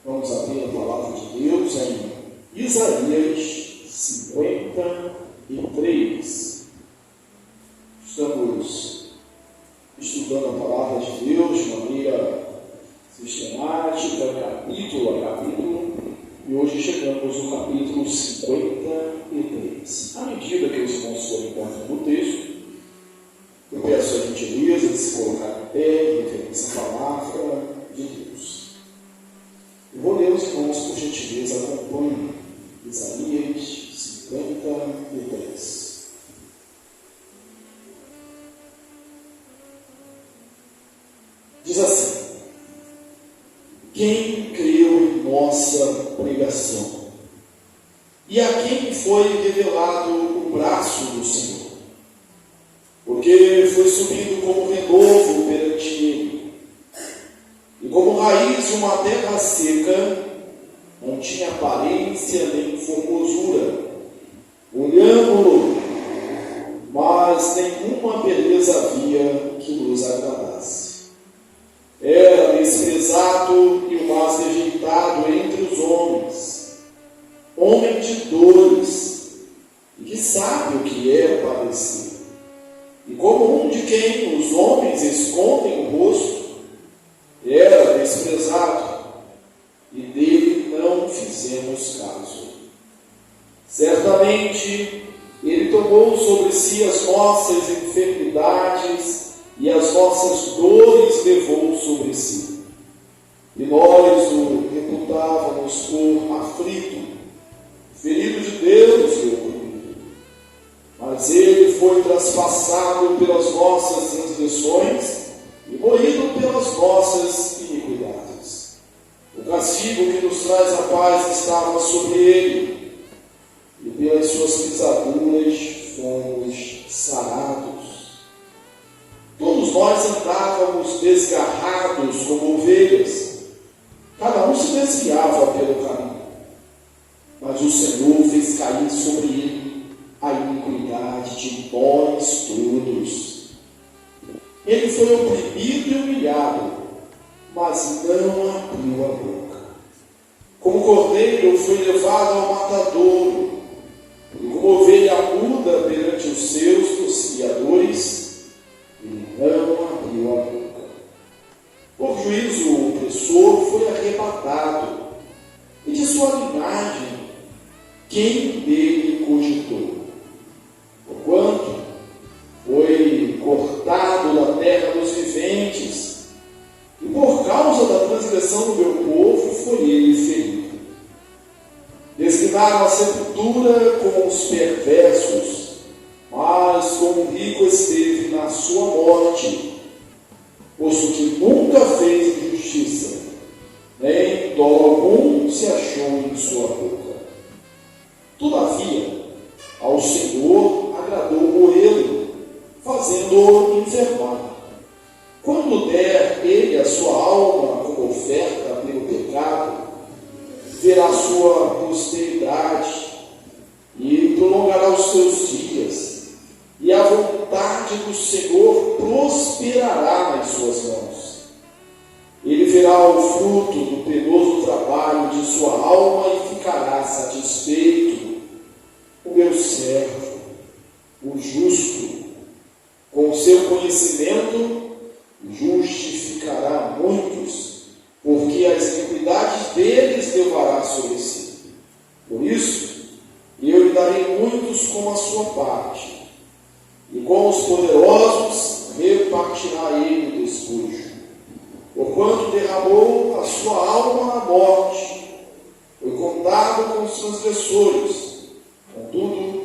Vamos abrir a palavra de Deus em Isaías 53. Estamos estudando a palavra de Deus de maneira sistemática, capítulo a capítulo, e hoje chegamos no capítulo 53. À medida que os irmãos forem encontrando o texto, eu peço a gentileza de se colocar em pé em referência à palavra de Deus. Eu vou ler os irmãos, por gentileza, acompanhem Isaías 53. Diz assim: quem creu em nossa pregação? E a quem foi revelado o braço do Senhor? Porque foi subido como renovo perante ele, e como raiz de uma terra seca, não tinha aparência nem formosura, olhando-lo, mas nenhuma beleza havia que nos agradasse. Era desprezado e o mais rejeitado entre os homens, homem de dores, e que sabe o que é padecer. E como um de quem os homens escondem o rosto, era desprezado, e dele não fizemos caso. Certamente ele tomou sobre si as nossas enfermidades e as nossas dores levou sobre si. E nós o reputávamos por aflito, ferido de Deus e oprimido. Mas ele foi traspassado pelas nossas transgressões e moído pelas nossas iniquidades. O castigo que nos traz a paz estava sobre ele, e pelas suas pisaduras fomos sarados. Todos nós andávamos desgarrados como ovelhas, cada um se desviava pelo caminho, mas o Senhor fez cair sobre ele a iniquidade de nós todos. Ele foi oprimido e humilhado, mas não abriu a boca. Como cordeiro foi levado ao matadouro, e como ovelha muda perante os seus tosquiadores, ele não abriu a boca. Por juízo, o opressor foi arrebatado, e de sua linhagem, quem dele cogitou? Porquanto foi cortado da terra dos viventes, e por causa da transgressão do meu povo foi ele ferido. Destinaram a sepultura com os perversos, mas como o rico esteve na sua morte, posto que nunca fez injustiça, nem dolo algum se achou em sua boca. Todavia, ao Senhor agradou moê-lo, fazendo-o enfermar. Quando der ele a sua alma como oferta pelo pecado, verá sua posteridade e prolongará os seus dias, e a vontade do Senhor prosperará nas suas mãos. Ele verá o fruto do penoso trabalho de sua alma e ficará satisfeito. O meu servo, o justo, com o seu conhecimento, justificará muitos, porque as iniquidades deles levará sobre si. Por isso, eu lhe darei muitos como a sua parte, e com os poderosos repartirá ele o despojo. Porquanto derramou a sua alma na morte, foi contado com os transgressores, contudo,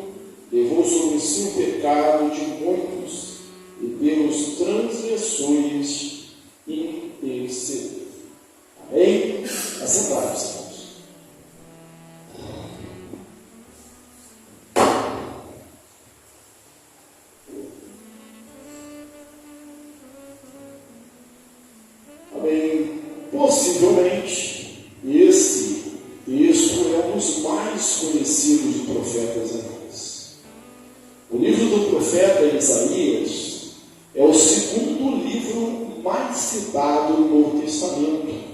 levou sobre si o pecado de muitos, e pelos transgressores intercedeu. Amém? Assentados, irmãos. Amém. Possivelmente, esse texto é um dos mais conhecidos de profetas antes. O livro do profeta Isaías é o segundo livro mais citado no Novo Testamento.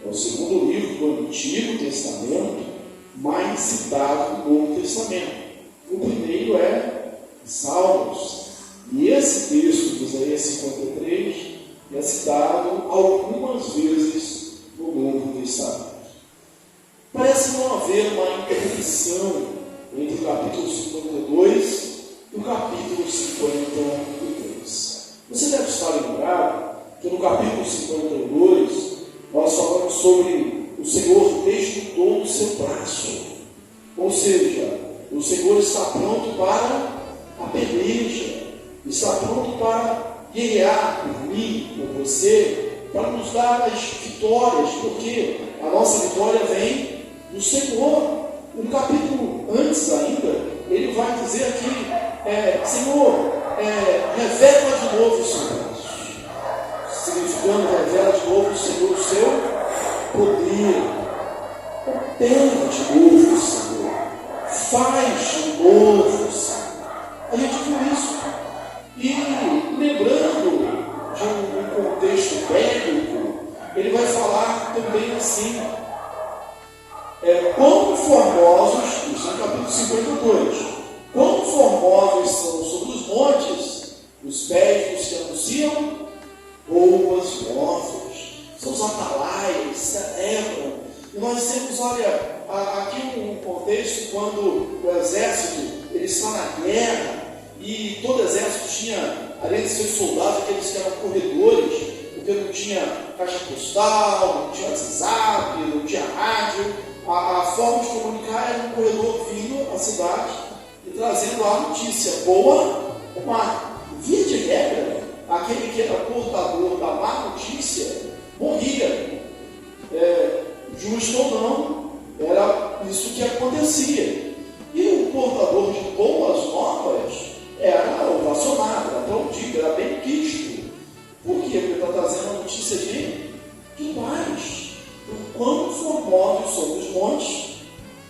É o segundo livro Antigo Testamento, mais citado no Novo Testamento. O primeiro é Salmos. E esse texto de Isaías 53 é citado algumas vezes no Novo Testamento. Parece não haver uma interrupção entre o capítulo 52 e o capítulo 53. Você deve estar lembrado que no capítulo 52 nós falamos sobre o Senhor desde todo o seu braço. Ou seja, o Senhor está pronto para a peleja, está pronto para guerrear por mim, por você, para nos dar as vitórias, porque a nossa vitória vem do Senhor. Um capítulo antes ainda, ele vai dizer aqui, Senhor, revela de novo o seu braço. Significando, revela de novo, Senhor, o seu poder. Opera de novo, Senhor. Faz de novo, Senhor. A gente viu isso. E lembrando de um contexto bíblico, ele vai falar também assim, quão formosos, isso é no capítulo 52, quão formosos são sobre os montes os pés dos que anunciam boas novas. São os atalaias, celebram. E nós temos, olha, aqui um contexto quando o exército ele está na guerra e todo exército tinha, além de seus soldados, aqueles que eram corredores, porque não tinha caixa postal, não tinha WhatsApp, não tinha rádio. A forma de comunicar era um corredor vindo à cidade e trazendo a notícia boa ou má. Via de regra, aquele que era portador da má notícia morria. Justo ou não, era isso que acontecia. E o portador de boas novas era ovacionado, era aplaudido, era bem quisto. Por quê? Porque está trazendo a notícia de paz. O quão formosos são os montes,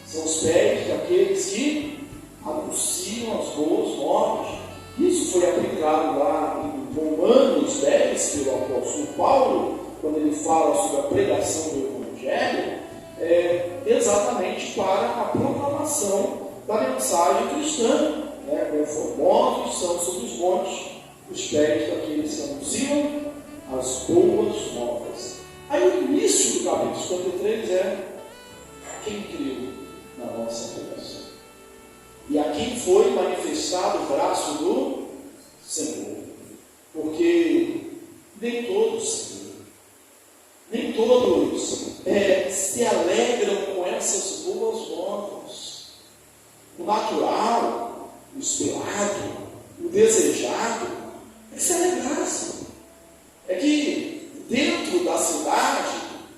são os pés daqueles que anunciam as boas novas. Isso foi aplicado lá em Romanos 10 pelo apóstolo Paulo, quando ele fala sobre a pregação do Evangelho, exatamente para a proclamação da mensagem cristã. Quão formosos são sobre os montes os pés daqueles que anunciam as boas novas. Aí o início do capítulo 53 quem creu na nossa pregação. E a quem foi manifestado o braço do Senhor. Porque nem todos se alegram com essas boas novas. O natural, o esperado, o desejado é que se alegrasse. É que dentro da cidade,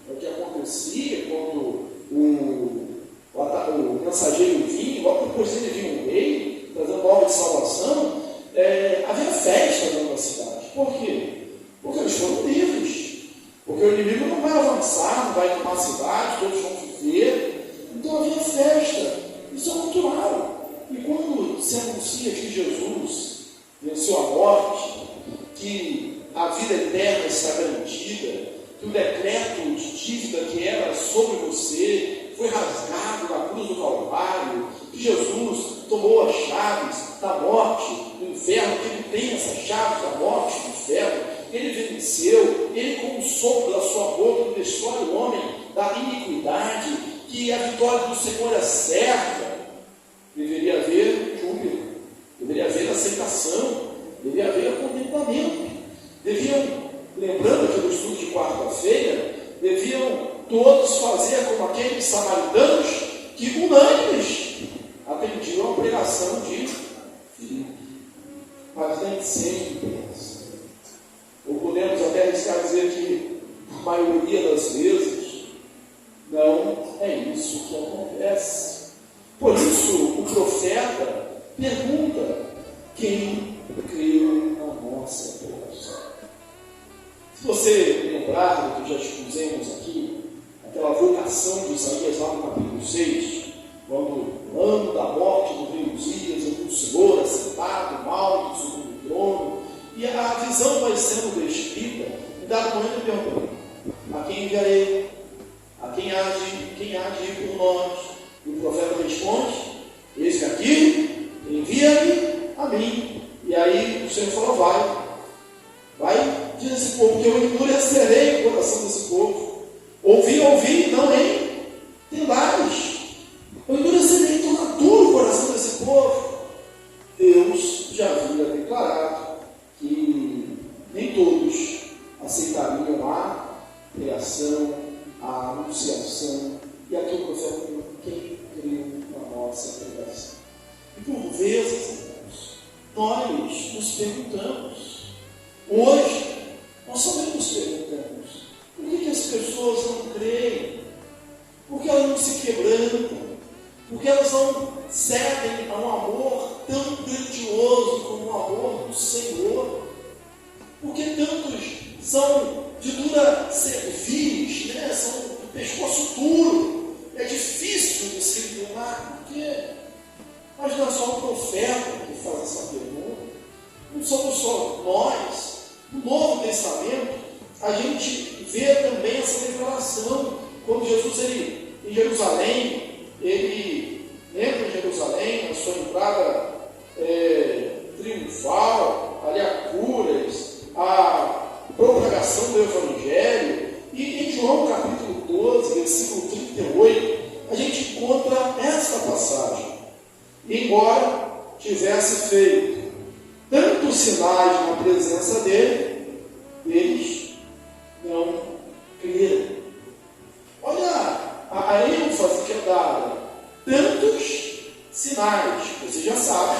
é o que acontecia quando o mensageiro vinha, logo depois dele vinha um rei, trazendo obra de salvação, havia festa dentro da cidade. Por quê? Porque eles foram livres. Porque o inimigo não vai avançar, não vai tomar a cidade, todos vão viver. Então havia festa. Isso é natural. E quando se anuncia que Jesus venceu a morte, que a vida eterna está garantida, que o decreto de dívida que era sobre você foi rasgado na cruz do Calvário, que Jesus tomou as chaves da morte, do inferno, que ele tem essas chaves da morte, do inferno, ele venceu, ele com o sopro da sua boca destrói o homem da iniquidade, que a vitória do Senhor é certa. Deveria haver júbilo, deveria haver aceitação, deveria haver contentamento. Lembrando aqui do estudo de quarta-feira, deviam todos fazer como aqueles samaritanos que, unânimes, atendiam a pregação de Filipe. Mas nem sempre pensa. Ou podemos até arriscar dizer que a maioria das vezes não é isso que acontece. Por isso o profeta pergunta: quem creu na nossa pregação? Se você lembrar do que já expusemos aqui, aquela vocação de Isaías lá no capítulo 6, quando no ano da morte do rei Uzias, o Senhor assentado, mal sobre o trono, e a visão vai sendo descrita, e dado momento ele pergunta: a quem enviarei? A quem quem há de ir por nós? E o profeta responde: eis aqui, envia-me a mim. E aí o Senhor falou: vai, diz esse povo, que eu endurecerei o coração desse povo. Ouvi, não entendais. Eu endurecerei, tornar duro o coração desse povo. Deus já havia declarado que nem todos aceitariam a pregação, a anunciação, e aqui o profeta falou: quem creu na nossa pregação? E por vezes, irmãos, nós nos perguntamos, hoje, nós também nos perguntamos, por que as pessoas não creem? Por que elas não se quebrantam? Por que elas não cedem a um amor tão grandioso como o amor do Senhor? Por que tantos são de dura cerviz, são do pescoço duro? É difícil de se lidar. Por quê? Mas não é só o profeta que faz essa pergunta. Não somos só nós. No Novo Testamento, a gente vê também essa declaração. Quando Jesus, em Jerusalém, ele entra em Jerusalém, na sua entrada triunfal, ali há curas, a propagação do Evangelho. E em João capítulo 12, versículo 38, a gente encontra esta passagem. E embora tivesse feito tantos sinais na presença dele, eles não creram. Olha a ênfase que é dada. Tantos sinais. Você já sabe,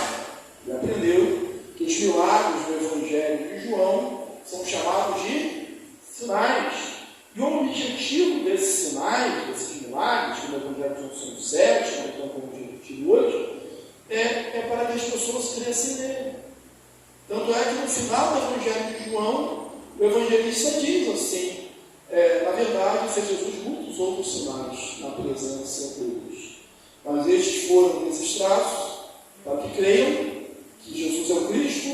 já aprendeu, que os milagres do Evangelho de João são chamados de sinais. E o objetivo desses sinais, desses milagres, que no Evangelho de João são 7, então como objetivo hoje, é para que as pessoas crescem nele. Tanto é que no final do Evangelho de João, o evangelista diz assim: na verdade, fez Jesus muitos outros sinais na presença deles, mas estes foram registrados para que creiam que Jesus é o Cristo,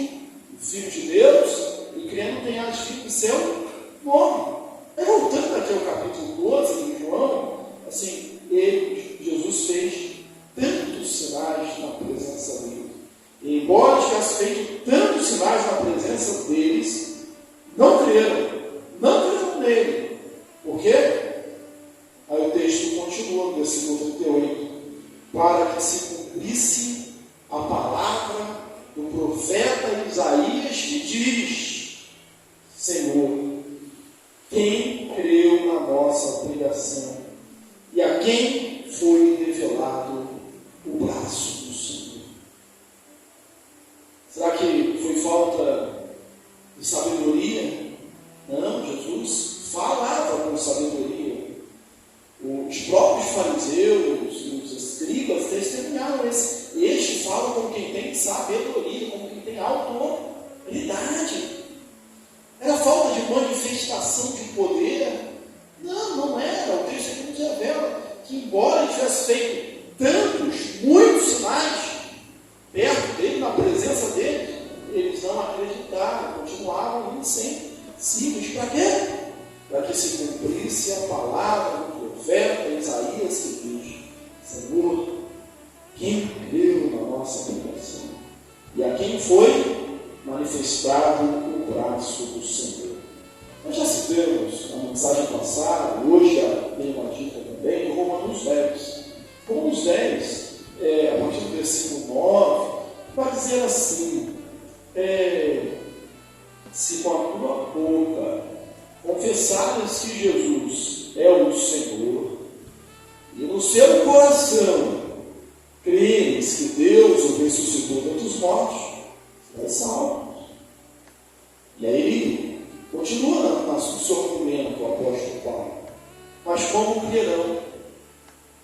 o Filho de Deus, e crendo tenha escrito em seu nome. Voltando aqui ao capítulo 12 de João, assim, Jesus fez tantos sinais na presença dele. E embora tivesse feito tantos sinais na presença deles, não creram nele. Por quê? Aí o texto continua no versículo 38. Para que se cumprisse a palavra do profeta Isaías, que diz: Senhor, quem creu na nossa pregação e a quem foi revelado o braço do Senhor? Será que foi falta de sabedoria? Não, Jesus falava com sabedoria. Os próprios fariseus, os escribas, testemunharam este fala como quem tem sabedoria, como quem tem autoridade. Era falta de manifestação de poder? Não era. O texto aqui nos revela que, embora ele tivesse feito muitos sinais perto dele, na presença dele, eles não acreditaram, continuavam insensíveis. Para quê? Para que se cumprisse a palavra do profeta Isaías, que diz: Senhor, quem creu na nossa pregação e a quem foi manifestado o braço do Senhor. Nós já citamos na mensagem passada, hoje já tem uma dica também, de Romanos 10. Romanos 10, a partir do versículo 9, vai dizer assim: se com a tua boca confessares que Jesus é o Senhor, e no seu coração creres que Deus o ressuscitou dentre os mortos, serás salvo. E aí ele continua no seu argumento, o apóstolo Paulo: mas como crerão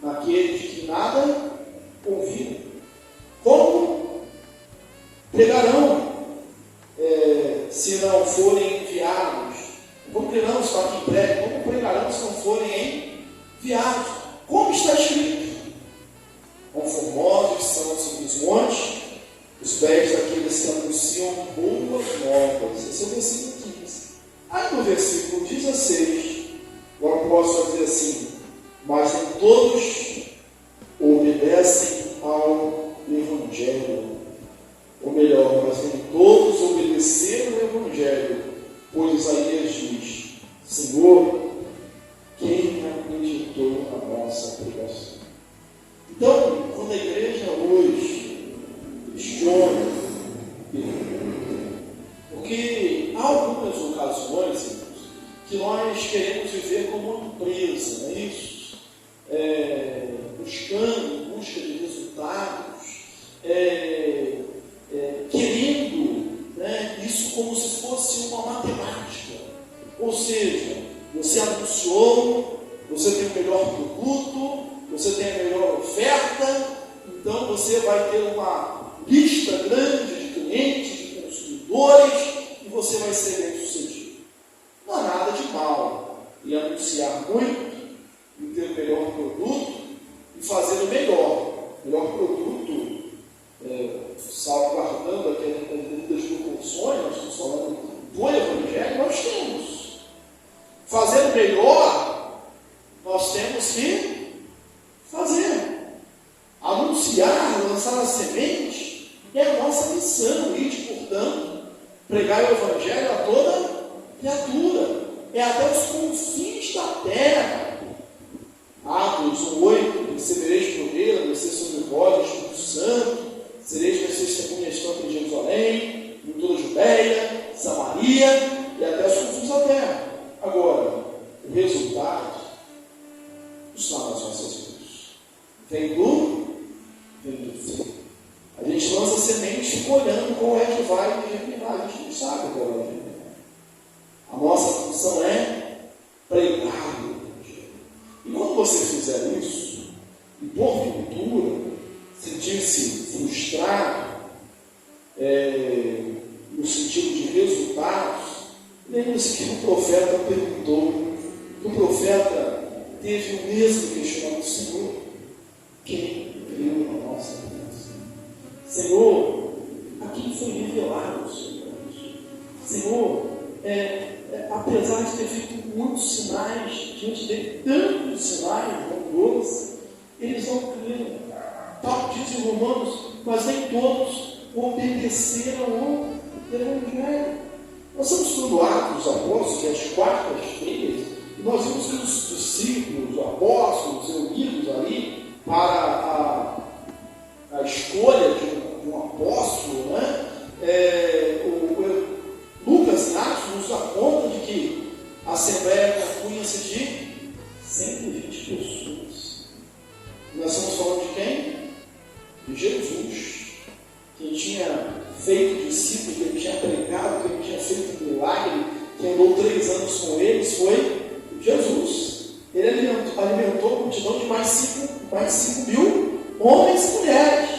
naquele de que nada ouviram? Como pregarão se não forem enviados? Como crerão se para quem prega? Como pregarão se não forem enviados? Como está escrito: conformosos são sobre os montes os pés daqueles que anunciam boas novas. Esse é o versículo 15. Aí no versículo 16, o apóstolo diz assim: todos obedecem ao Evangelho. Ou melhor, mas nem todos obedeceram ao Evangelho, pois Isaías diz: Senhor, quem acreditou na nossa pregação? Então, quando a igreja hoje questiona, porque há algumas ocasiões, irmãos, que nós queremos viver como uma empresa, não é isso? Buscando, em busca de resultados, querendo, né, isso como se fosse uma matemática. Ou seja, você anunciou, você tem o melhor produto, você tem a melhor oferta, então você vai ter uma lista grande de clientes, de consumidores, e você vai ser bem sucedido. Não há nada de mal em anunciar muito, em ter o melhor produto e fazer o melhor produto, salvaguardando aquelas devidas proporções. Nós estamos falando do Evangelho, nós temos. Fazer o melhor, nós temos que fazer. Anunciar, lançar a semente, é a nossa missão. E, portanto, pregar o Evangelho a toda criatura, é até os confins da terra. Atos 1:8, recebereis poder, descer sobre vós o Espírito Santo, sereis minhas testemunhas tanto em Jerusalém, em toda a Judéia, Samaria e até os confins da terra. Agora, o resultado está nas nossas mãos. Vem do Senhor. A gente lança semente olhando qual é que vai germinar. A gente não sabe qual vai germinar. A nossa função é pregar o Evangelho. E quando você fizer isso, e porventura sentir-se frustrado, no sentido de resultados, lembre-se que o profeta perguntou, que o profeta teve o mesmo questionamento: Senhor, quem criou a nossa bênção? Senhor, a quem foi revelado o Senhor? Senhor, apesar de ter feito muitos sinais, diante dele tantos sinais wondrosos, eles não creram. Paulo diz em Romanos: mas nem todos obedeceram ao Evangelho. Nós estamos estudando Atos dos Apóstolos, que é as quartas-feiras, e nós vimos que os discípulos, os apóstolos, reunidos ali para a escolha de um apóstolo, né? Lucas em Atos nos dá conta de que a Assembleia compunha-se de 120 pessoas. Nós estamos falando de quem? De Jesus, que tinha feito discípulos, que ele tinha pregado, que ele tinha feito milagre, que andou 3 anos com eles, foi Jesus. Ele alimentou a multidão de mais 5 mil homens e mulheres,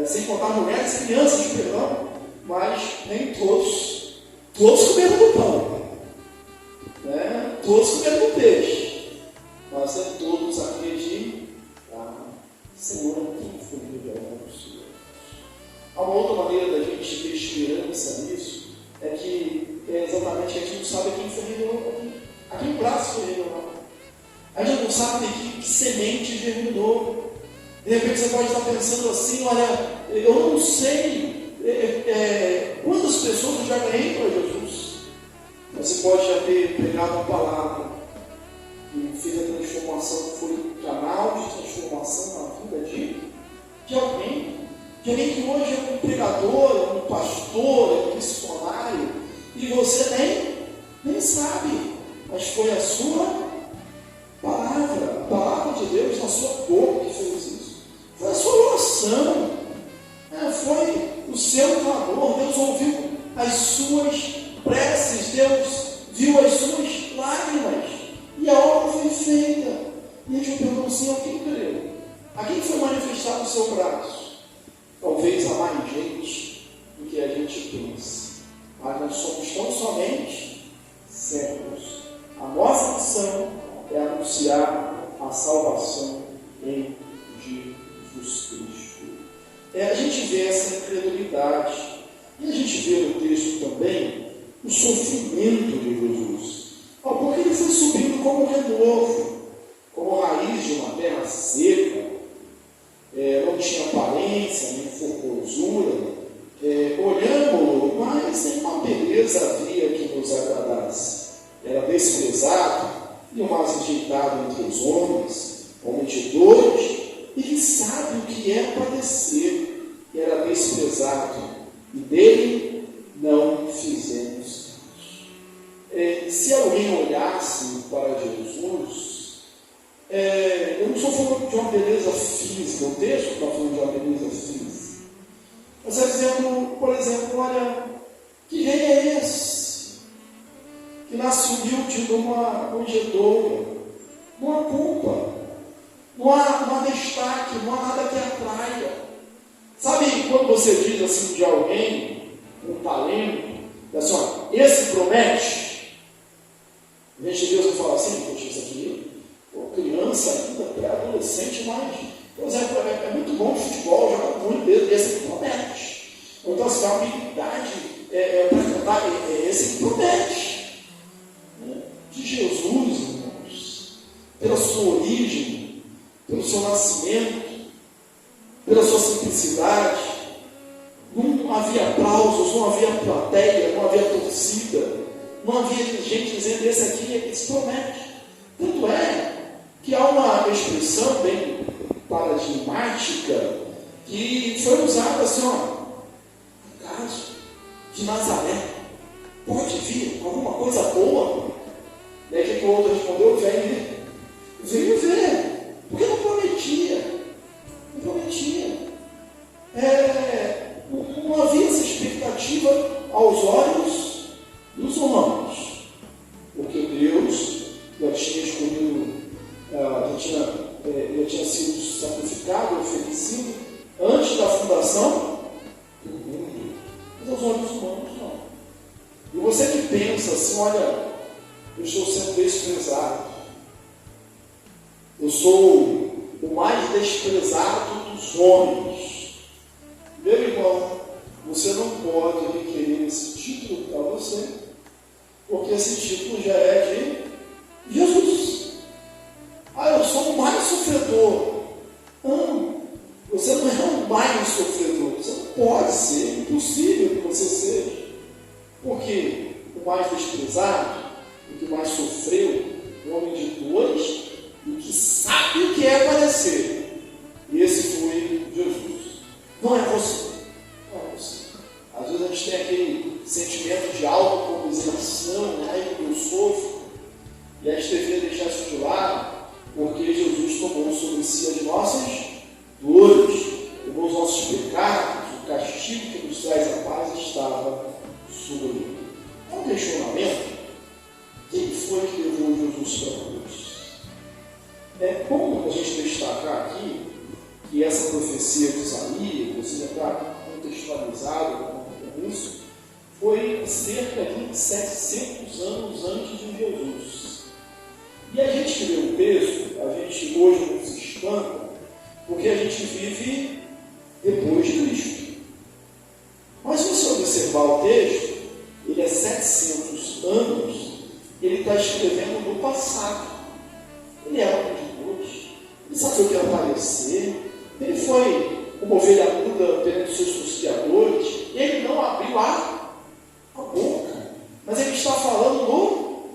sem contar mulheres e crianças, perdão, mas nem todos comeram do pão, né? Todos comeram do peixe, mas nem todos acreditaram. Senhor, quem foi revelado ao Senhor? Há uma outra maneira da gente ter esperança nisso, é que exatamente a gente não sabe quem foi revelado, a quem o braço foi revelado. A gente não sabe que semente germinou. De repente você pode estar pensando assim: olha, eu não sei quantas pessoas eu já ganhei para Jesus. Você pode já ter pregado uma palavra que fez a transformação, que foi um canal de transformação na vida de alguém. De alguém que hoje é um pregador, um pastor, um missionário, e você nem sabe, mas foi a sua palavra, a palavra de Deus na sua boca que fez isso. Foi a sua oração, foi o seu clamor. Deus ouviu as suas preces, Deus viu as suas lágrimas, e a obra foi feita. E a gente perguntou assim: a quem creu? A quem foi manifestado o seu braço? Talvez a mais gente do que a gente pensa, mas nós somos tão somente servos. A nossa missão é anunciar a salvação em Jesus Cristo. A gente vê essa incredulidade, e a gente vê no texto também o sofrimento de Jesus. Porque ele foi subindo como renovo, como raiz de uma terra seca, não tinha aparência, nem formosura, olhamos, mas nenhuma beleza havia que nos agradasse. Era desprezado e o mais rejeitado entre os homens, homem de dores, e que sabe o que é padecer. Era desprezado, e dele não fizemos caso. Se alguém olhasse para Jesus, eu não estou falando de uma beleza física, o texto está falando de uma beleza física. Mas está dizendo, por exemplo, olha, que rei é esse? Que nasce humilde numa manjedoura, numa pompa, não há destaque, não há nada que atraia. Sabe quando você diz assim de alguém, um talento, assim, ó, esse promete? A gente de Deus não fala assim, poxa, isso aqui, criança ainda, pré-adolescente, mas, por exemplo, é muito bom de futebol, joga muito, esse que promete. Então, assim, a habilidade para cantar, esse que promete. De Jesus, irmãos, pela sua origem, pelo seu nascimento, pela sua simplicidade, não havia aplausos, não havia plateia, não havia torcida, não havia gente dizendo esse aqui se promete. Tanto é que há uma expressão bem paradigmática que foi usada assim, ó, no caso de Nazaré, pode vir alguma coisa boa? Daí que o outro respondeu, venho ver, porque não prometia. Não prometia. Não havia essa expectativa aos olhos dos humanos, porque Deus já tinha escolhido, já tinha sido sacrificado, oferecido antes da fundação do mundo. Mas aos olhos humanos não. E você que pensa assim, olha, eu estou sendo desprezado, eu sou o mais desprezado dos homens. Meu irmão, você não pode requerer esse título para você, porque esse título já é de Jesus. Eu sou o mais sofredor. Não, você não é o mais sofredor. Você não pode ser, é impossível que você seja. Porque o mais desprezado, o que mais sofreu, o homem de dores, e que sabe o que é padecer. E esse foi Jesus. Não é você. Não é você. Às vezes a gente tem aquele sentimento de autocomiseração, eu sofro, e a gente deveria deixar isso de lado, porque Jesus tomou sobre si as nossas dores, tomou os nossos pecados, o castigo que nos traz a paz estava sobre ele. É um questionamento. Quem foi que levou Jesus para a cruz? É bom a gente destacar aqui que essa profecia de Isaías, você já está contextualizado com isso, foi cerca de 700 anos antes de Jesus. E a gente que lê o texto, a gente hoje não se espanta, porque a gente vive depois de Cristo. Mas se você observar o texto, ele é 700 anos, ele está escrevendo no passado. Ele era um de Deus, ele sabia o que ia aparecer, ele foi uma ovelha muda perante os seus tosquiadores, e ele não abriu a boca, mas ele está falando no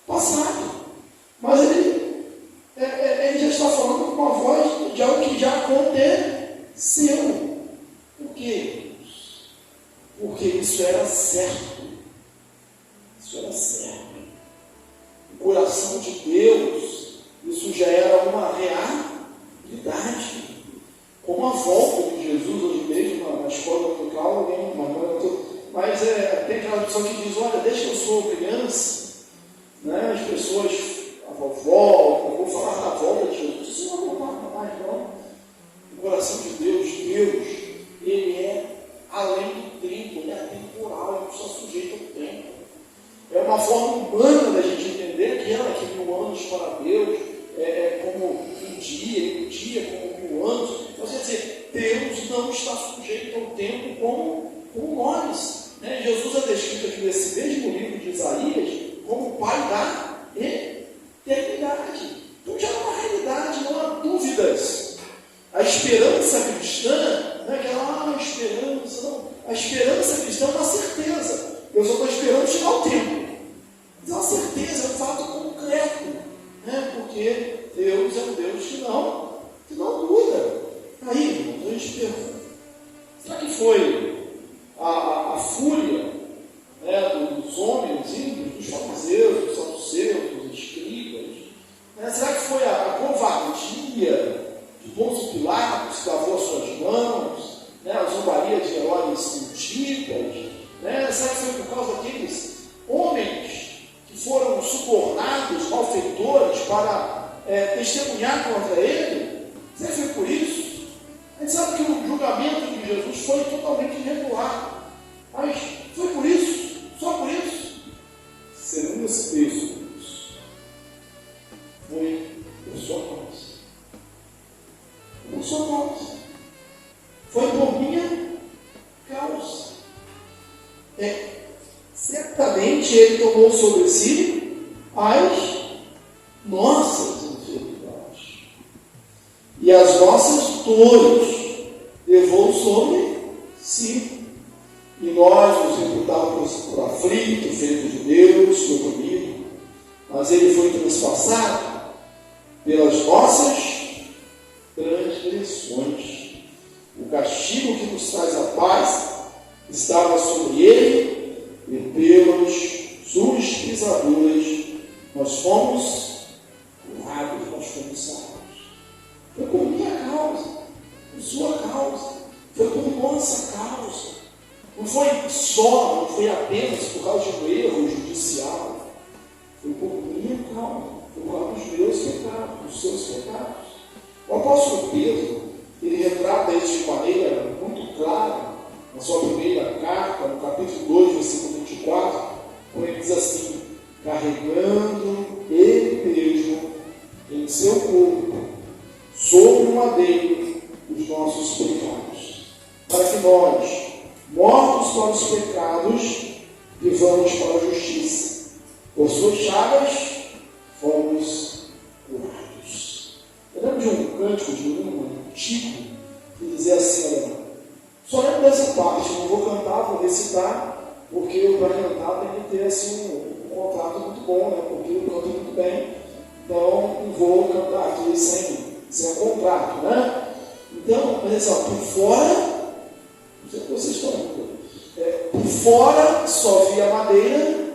passado. Mas ele já está falando com uma voz de algo que já aconteceu. Por quê? Porque isso era certo. Isso era certo. O coração de Deus, isso já era uma realidade. Como a volta de Jesus hoje mesmo na escola local, mas tem aquela pessoa que diz, olha, desde que eu sou criança, né, as pessoas, a vovó, eu vou falar da volta de Jesus, isso não é mais não. O coração de Deus, ele é além do tempo, ele é atemporal, ele não está sujeito ao tempo. É uma forma humana da gente entender que ela, que 1000 anos para Deus, é como um dia como 1000 anos. Então, quer dizer, Deus não está sujeito ao tempo como nós. Né? Jesus é descrito aqui nesse mesmo livro de Isaías como o Pai da eternidade. Então já é uma realidade, não há dúvida dúvidas. A esperança cristã não é aquela esperança, não. A esperança cristã é uma certeza. Eu só estou esperando chegar o tempo. Mas é uma certeza, é um fato concreto. Né? Porque Deus é um Deus que não muda. Aí, irmãos, a gente pergunta: será que foi a fúria, né, dos homens ímpios, dos fariseus, dos saduceus, dos escribas? Né? Será que foi a covardia de Pôncio Pilatos que lavou as suas mãos, né, a zombaria de Herodes Antipas? Né? Será que foi por causa daqueles homens que foram subornados, malfeitores, para testemunhar contra ele? Será que foi por isso? A gente sabe que o julgamento de Jesus foi totalmente irregular, mas foi por isso, só por isso. Segundo esse texto, foi por sua causa. Por sua causa. Foi por minha causa. Certamente ele tomou sobre si as nossas enfermidades e as nossas dores levou sobre si. E nós nos reputávamos por aflito, feito de Deus, oprimido, mas ele foi transpassado pelas nossas transgressões. O castigo que nos traz a paz estava sobre ele, e pelas suas pisaduras nós fomos curados, nós fomos salvos. Foi por minha causa, por sua causa, foi por nossa causa. Não foi apenas por causa de um erro judicial, foi por minha causa, por causa dos meus pecados, dos seus pecados. O apóstolo Pedro, ele retrata isso de maneira muito clara na sua primeira carta, no capítulo 2, versículo 24, quando ele diz assim: carregando ele mesmo em seu corpo, sobre o madeiro, os nossos pecados, para que nós, mortos para os pecados, vivamos para a justiça. Por suas chagas, fomos curados. Eu lembro de um cântico de um antigo que dizia assim: olha, só lembro dessa parte, não vou cantar, vou recitar, porque para cantar tem que ter assim, um contrato muito bom, né? Porque eu canto muito bem, então não vou cantar aqui sem contrato, né? Então, mas assim, por fora, não sei o que vocês estão vendo, por fora só via madeira,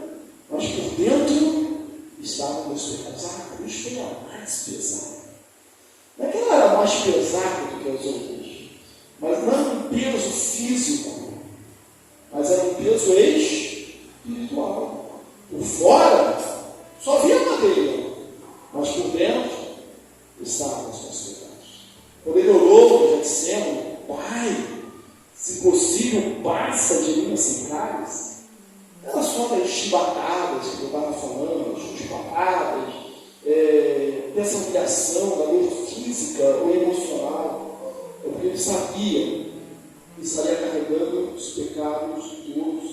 mas por dentro estavam meus pecados. A cruz foi a mais pesada. Não é que ela era mais pesada do que as outras, mas não era um peso físico, mas era um peso espiritual. Por fora só via madeira, mas por dentro estavam os meus pecados. Quando ele orou no Getsemane: Pai, se possível, passa de mim esse cálice. Era só das chibatadas que eu estava falando, as chibatadas, dessa humilhação, da dor física ou emocional. É porque ele sabia que estaria carregando os pecados de todos,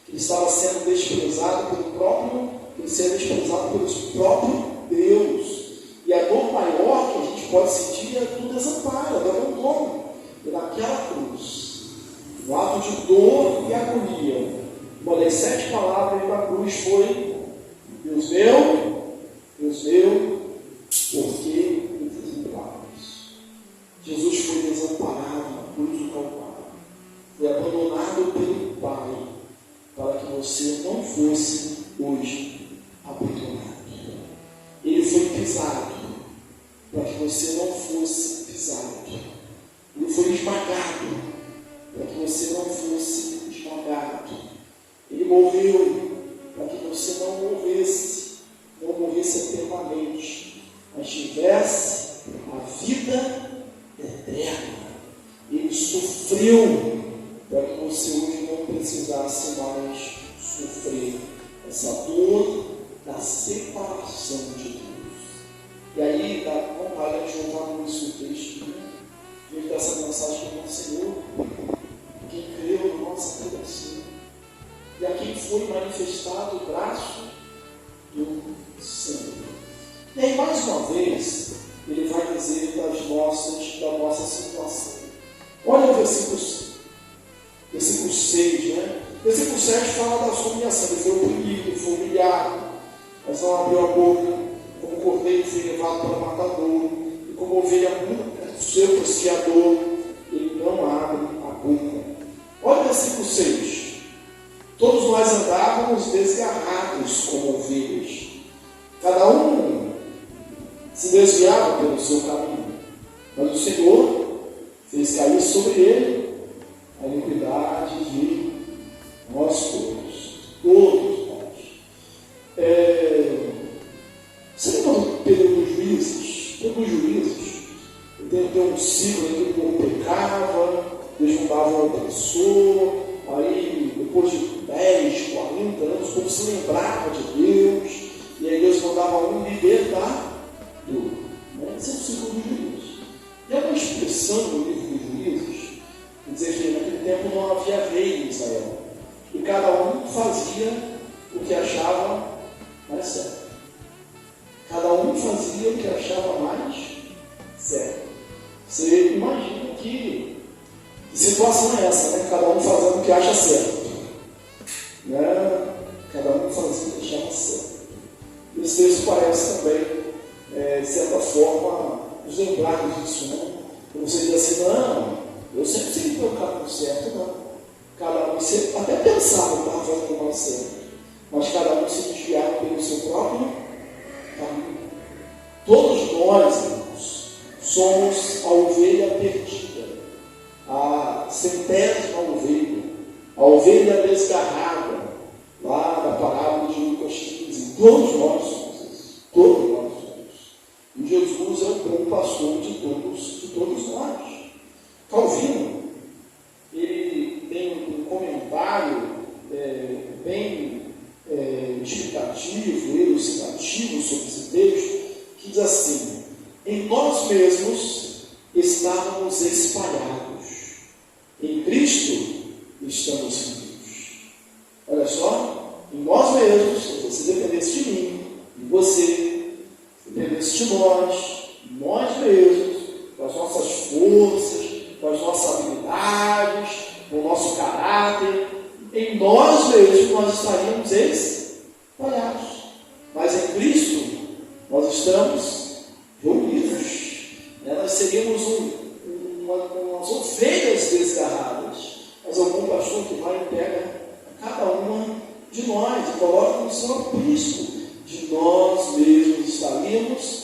que ele estava sendo desprezado pelo próprio Deus. E a dor maior que a gente pode sentir é do desamparo, do abandono. E naquela cruz, no ato de dor e agonia, uma das 7 palavras da cruz foi: Deus meu, por que me desamparas? Jesus foi desamparado na cruz do Calvário, foi abandonado pelo Pai, para que você não fosse hoje abandonado. Ele foi pisado, para que você não fosse pisado. Ele foi esmagado, para que você não fosse esmagado. Ele morreu, para que você não morresse eternamente, mas tivesse a vida eterna. Ele sofreu, para que você hoje não precisasse mais sofrer essa dor da separação de Deus. E aí dá vontade de voltar com isso no texto, diante dessa mensagem do nosso Senhor, quem creu na nossa pregação, e a quem foi manifestado o braço do Senhor. E aí, mais uma vez, ele vai dizer fazer da nossa situação. Olha o versículo 6, né? Versículo 7 fala da sua humilhação. Ele foi oprimido, foi humilhado, mas não abriu a boca. Como cordeiro foi levado para o matadouro, e como ovelha do seu passeador, ele não abre a boca. Olha o versículo 6. Todos nós andávamos desgarrados como ovelhas. Cada um se desviava pelo seu caminho. Mas o Senhor fez cair sobre ele a iniquidade de nós todos. Todos nós. Você lembra do período dos juízes? Período dos juízes. Tem um ciclo em que o povo pecava, eles mudavam outra pessoa, aí depois de 10, 40 anos, o povo se lembrava de Deus, e aí Deus mandava um libertador. Esse é o ciclo dos juízes. E há uma expressão no livro dos juízes, que dizer que naquele tempo não havia rei em Israel, e cada um fazia o que achava mais certo. Cada um fazia o que achava mais certo. Você imagina que situação é essa, né? Cada um fazendo o que acha certo. Né? Cada um fazia o que achava certo. Esse texto parece também, de certa forma, nos lembrar disso, né? Como você diz assim, não, eu sempre segui pelo caminho certo, não. Cada um, você até pensava que estava fazendo o mais certo, mas cada um se desviava pelo seu próprio caminho. Todos nós, irmãos, somos a ovelha perdida, a centésima ovelha, a ovelha desgarrada, lá na parábola de Lucas 15. Todos nós somos isso. Todos nós somos. E Jesus é o bom pastor de todos nós. Calvino, ele tem um comentário bem explicativo, elucidativo sobre esse texto, que diz assim: em nós mesmos estávamos espalhados, em Cristo estamos vivos. Olha só, em nós mesmos, se você dependesse de mim, de você, se dependesse de nós mesmos, com as nossas forças, com as nossas habilidades, com o nosso caráter, em nós mesmos nós estaríamos espalhados. Mas em Cristo nós estamos reunidos. Nós seríamos umas ovelhas desgarradas. Mas algum pastor que vai e pega cada uma de nós e coloca no seu aprisco. De nós mesmos estaríamos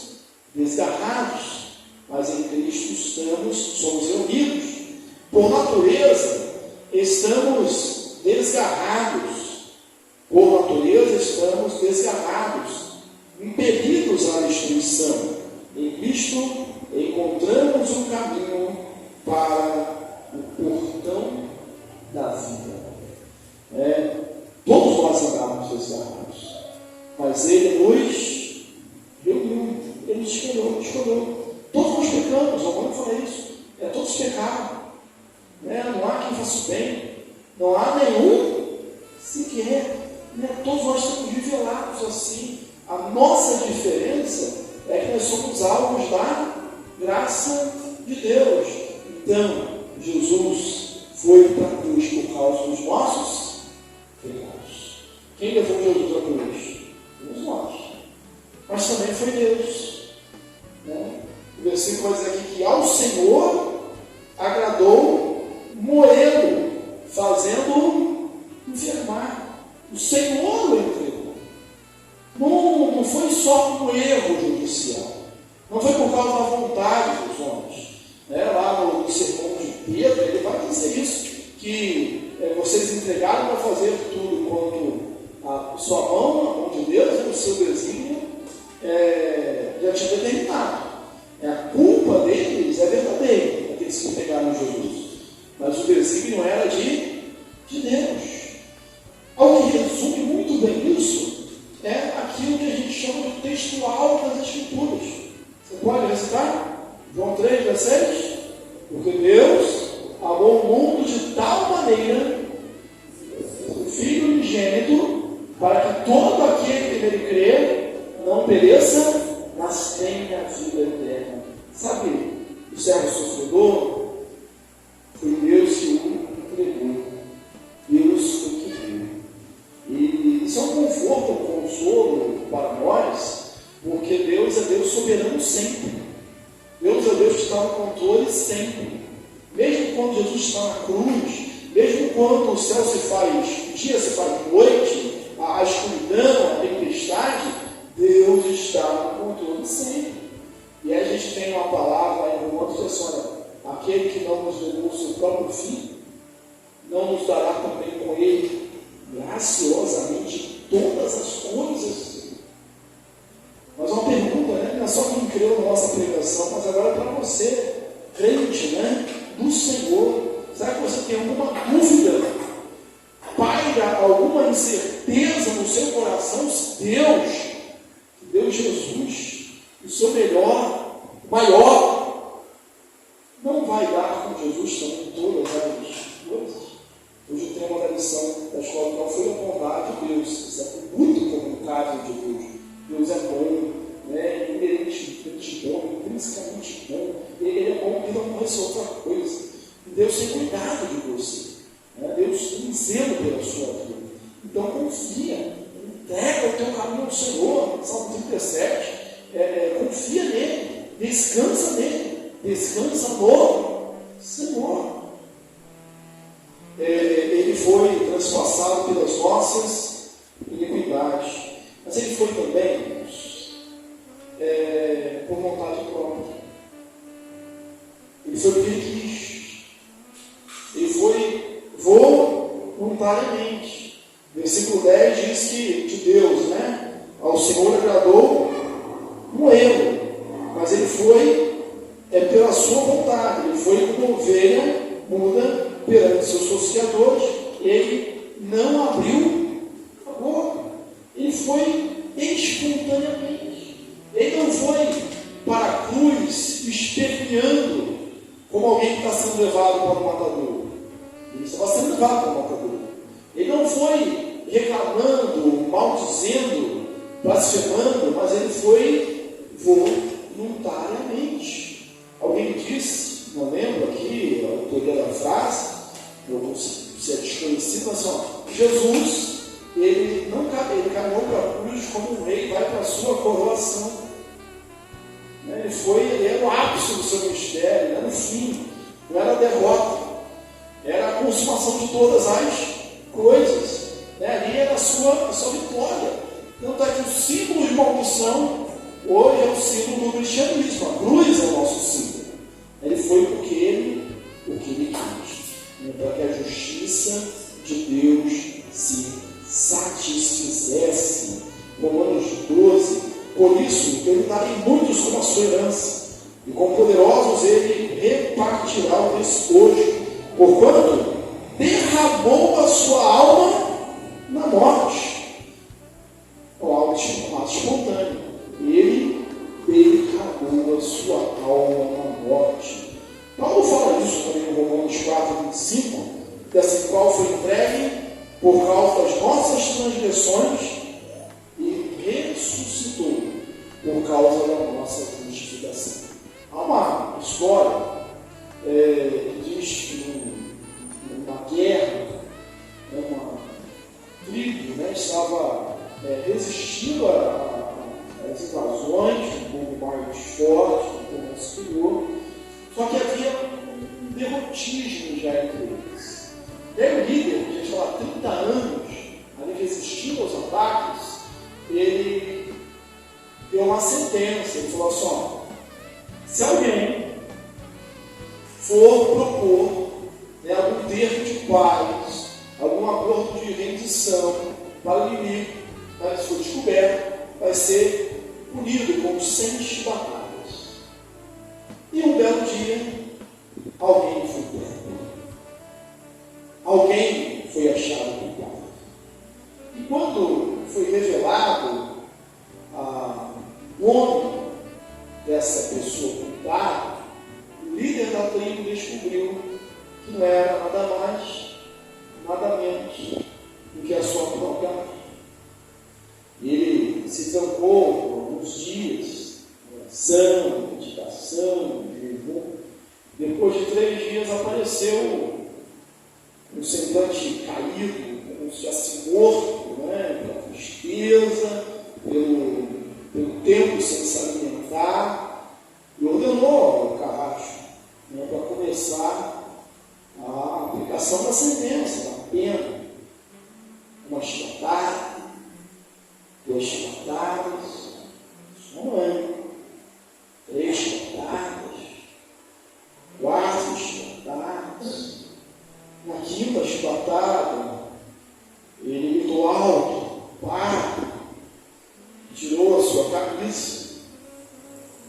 desgarrados, mas em Cristo somos reunidos. Por natureza, estamos desgarrados. Por natureza, estamos desgarrados, impelidos à destruição. Em Cristo, encontramos um caminho para o portão da vida. Todos nós andávamos desgarrados, mas Ele nos reuniu, Ele nos escolheu. Todos nós pecamos, Romano fala isso. Todos pecaram. Não há quem faça o bem, não há nenhum sequer. Todos nós estamos nivelados assim. A nossa diferença é que nós somos alvos da graça de Deus. Então, Jesus foi para a cruz por causa dos nossos pecados. Quem levou Jesus à cruz? Fomos nós. Mas também foi Deus. O versículo vai dizer aqui que ao Senhor agradou moê-lo, fazendo-o enfermar. O Senhor o entregou. Não foi só um erro judicial. Não foi por causa da vontade dos homens. Lá no sermão de Pedro, ele vai dizer isso, que vocês entregaram para fazer tudo quanto a sua mão, a mão de Deus, o seu desígnio já tinha determinado. A culpa deles é verdadeira, aqueles que pegaram Jesus. Mas o desígnio era de Deus. Algo que resume muito bem isso é aquilo que a gente chama de textual das Escrituras. Você pode recitar? João 3,16? Porque Deus amou o mundo de tal maneira, o Filho unigênito, para que todo aquele que nele crê não pereça, mas tenha a vida eterna. Sabe, o servo sofredor, foi Deus que o entregou. Deus foi que deu. E isso é um conforto, um consolo para nós, porque Deus é Deus soberano sempre. Deus é Deus que está no controle sempre. Mesmo quando Jesus está na cruz, mesmo quando o céu se faz dia, se faz noite, a escuridão, a tempestade, Deus está no controle sempre. E aí a gente tem uma palavra em Romanos que diz assim: aquele que não nos deu o seu próprio filho, não nos dará também com ele graciosamente todas as coisas. Mas uma pergunta, né? Não é só quem creu na nossa pregação, mas agora para você, crente, né? Do Senhor. Será que você tem alguma dúvida? Paira alguma incerteza no seu coração se Deus Jesus, o seu melhor, maior, não vai dar com Jesus também todas as coisas? Hoje eu tenho uma lição da escola que não foi a bondade de Deus. Isso é muito comum no caso de Deus. Deus é bom, né? Inerentemente bom, intrinsecamente bom. Ele é bom porque não pode ser outra coisa. Deus tem cuidado de você. Né? Deus tem zelo pela sua vida. Então confia, entrega o teu caminho ao Senhor. Salmo 37. Confia nele, descansa nele, descansa no Senhor. Ele foi transpassado pelas nossas iniquidades, mas ele foi também, irmãos, por vontade própria. Ele foi porque ele quis. Ele foi voluntariamente. Versículo 10 diz que de Deus, né? Ao Senhor agradou um erro, mas ele foi pela sua vontade. Ele foi como ovelha muda perante seus sociadores. Ele não abriu a boca. Ele foi espontaneamente. Ele não foi para a cruz esperneando como alguém que está sendo levado para o matador. Ele estava sendo levado para o matador. Ele não foi reclamando, maldizendo, blasfemando, mas ele foi voluntariamente. Alguém disse, não lembro aqui a autoria da frase, se é desconhecido, mas Jesus, ele caminhou para a cruz como um rei, vai para a sua coroação. Ele era o ápice do seu ministério, era o fim, não era a derrota, era a consumação de todas as coisas. Ali era a sua vitória. Tanto é que o símbolo de maldição hoje é o símbolo do cristianismo. A cruz é o nosso símbolo. Ele foi porque ele quis, para que a justiça de Deus se satisfizesse. Romanos 12. Por isso, ele dará em muitos como a sua herança, e com poderosos ele repartirá o despojo, porquanto derramou a sua alma na morte. Algo espontâneo. Ele derramou a sua alma na morte. Paulo fala disso também em Romanos 4:25, dessa qual foi entregue por causa das nossas transgressões e ressuscitou por causa da nossa justificação. Há uma história que diz que numa guerra, uma tribo estava resistindo às invasões, um povo mais forte, um povo mais superior, só que havia um derrotismo já entre eles. E aí o líder, que já estava há 30 anos ali resistindo aos ataques, ele deu uma sentença. Ele falou assim: se alguém for propor algum termo de paz, algum acordo de rendição para o inimigo, se for descoberto, vai ser punido com 100 chibatadas. E um belo dia, alguém foi pego. Alguém foi achado culpado. E quando foi revelado o nome dessa pessoa culpada, o líder da tribo descobriu que não era nada mais, nada menos do que a sua própria mãe. Ele se trancou por alguns dias, oração, meditação, jejum, Depois de 3 dias apareceu um semblante caído, como se tivesse morto, pela tristeza, pelo tempo sem se alimentar, e ordenou ao carrasco para começar a aplicação da sentença, da pena. Uma chicotada, 2 chicotadas, sua mãe, 3 chicotadas, 4 chicotadas. Na 5ª chicotada, ele gritou alto, pai, tirou a sua camisa,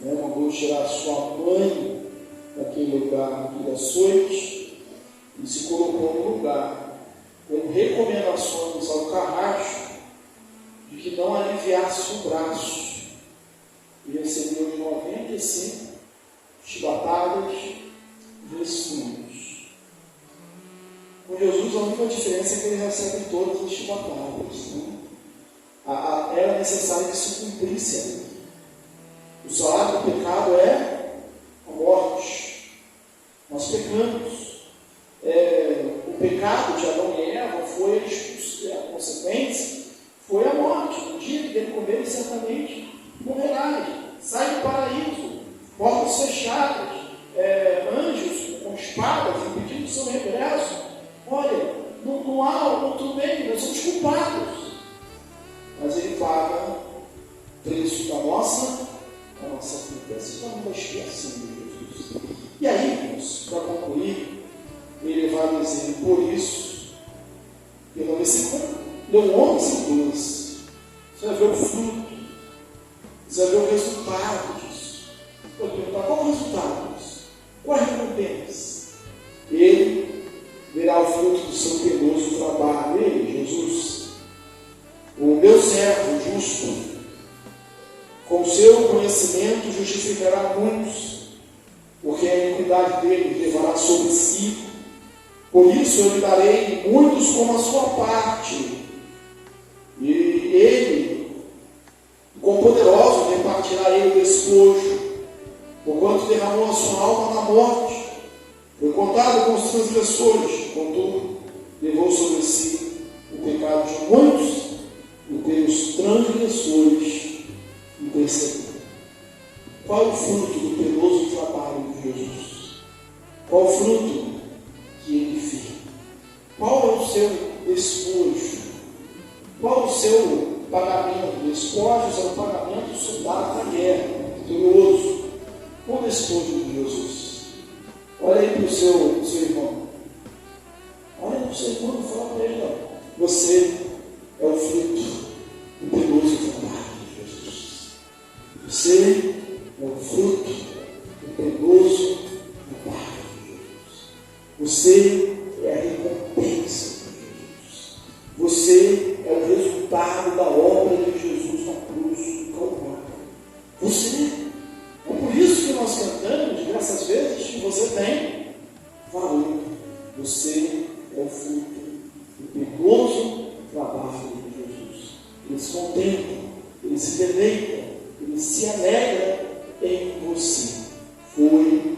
mandou tirar a sua mãe daquele lugar do açoite e se colocou no lugar, com recomendações ao carrasco de que não aliviasse o braço, e recebeu de 95 chibatadas e resfungos. Com Jesus, a única diferença é que ele recebe todas as chibatadas. Era necessário que se cumprisse a lei. O salário do pecado é a morte. Nós pecamos. O pecado de Adão e Eva foi a consequência, foi a morte. No dia que ele comer, certamente morrerá. Sai do paraíso, portas fechadas, anjos com espadas impedindo o seu regresso. Olha, não há outro meio, nós somos culpados. Mas ele paga o preço da nossa culpa. Esse é uma expiação de Jesus. E aí, irmãos, para concluir, ele vai dizer, por isso, pelo versículo 11 e 12, você vai ver o fruto, você vai ver o resultado disso. Eu vou perguntar, qual é o resultado disso? Qual é a recompensa? Ele verá o fruto do seu penoso trabalho. Ele, Jesus, o meu servo justo, com seu conhecimento justificará muitos, porque a iniquidade dele levará sobre si. Por isso eu lhe darei muitos como a sua parte, e ele, com poderoso, repartirá ele o despojo, porquanto derramou a sua alma na morte. Foi contado com os transgressores, contudo, levou sobre si o pecado de muitos, e pelos transgressores intercedeu. Qual é o fruto do penoso trabalho de Jesus? Qual o fruto que ele fez? Qual é o seu despojo? Qual é o seu pagamento? Despojos é o pagamento do soldado da guerra, vitorioso. Qual é o despojo de Jesus? Olha aí para o seu irmão. Olha para o seu irmão e fala para ele, ó, você é o fruto do penoso trabalho de Jesus. Você é o fruto do penoso trabalho de Jesus. Você é a recompensa de Jesus. Você é o resultado da obra de Jesus na cruz do Calvário. Você é por isso que nós cantamos diversas vezes que você tem valor. Você é o fruto do penoso trabalho de Jesus. Ele se contempla, ele se deleita, ele se alegra em você. Foi